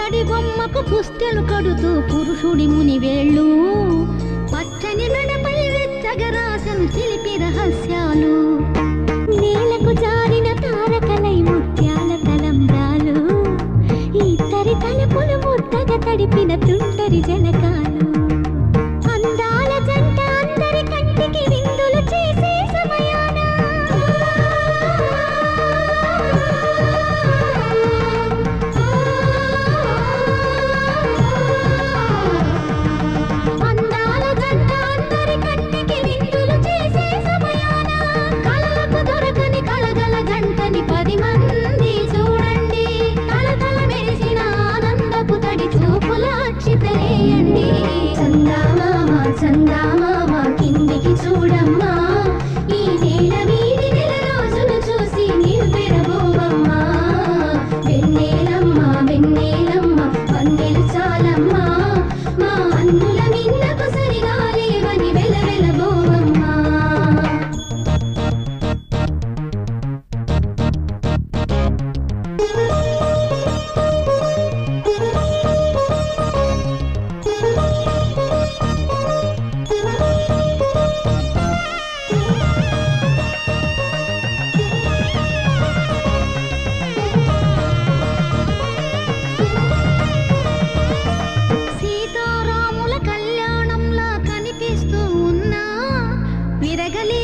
పుత్తడి బొమ్మకు పుస్తెలు కడుతూ పురుషుడి ముని వేళ్ళు పచ్చని మెడపై వెచ్చగా రాసెను చిలిపి రహస్యాలు. నేలకు జారిన తారకలై ముత్యాల తలంబ్రాలు ఇద్దరి తలుపులు ముద్దగా తడిపిన తుంటరి జనకాలు. అందాల జంట అందరి కంటికి విందులు చేసే సమయాన అందాల జంట అందరి కంటికి విందులు చేసే సమయాన కళ్ళకు దొరకని కళగల జంటని 10 మంది చూడండి. తలతల మెరిసిన ఆనందపు తడి చూపుల అక్షితలేయండి. చందామామ చందామామ కిందికి చూడమ్మా, ఈ నేల వీధి నెల రోజులు చూసి నీవు పెరబోవమ్మా. వెన్నెలమ్మ వెన్నెలమ్మ వన్నెలు చాలమ్మా, మా అన్నుల మిన్నకు సరిగా లేవని వెలవెలబోవమ్మా. సీతారాముల కళ్యాణంలా కనిపిస్తూ ఉన్నా విరగలే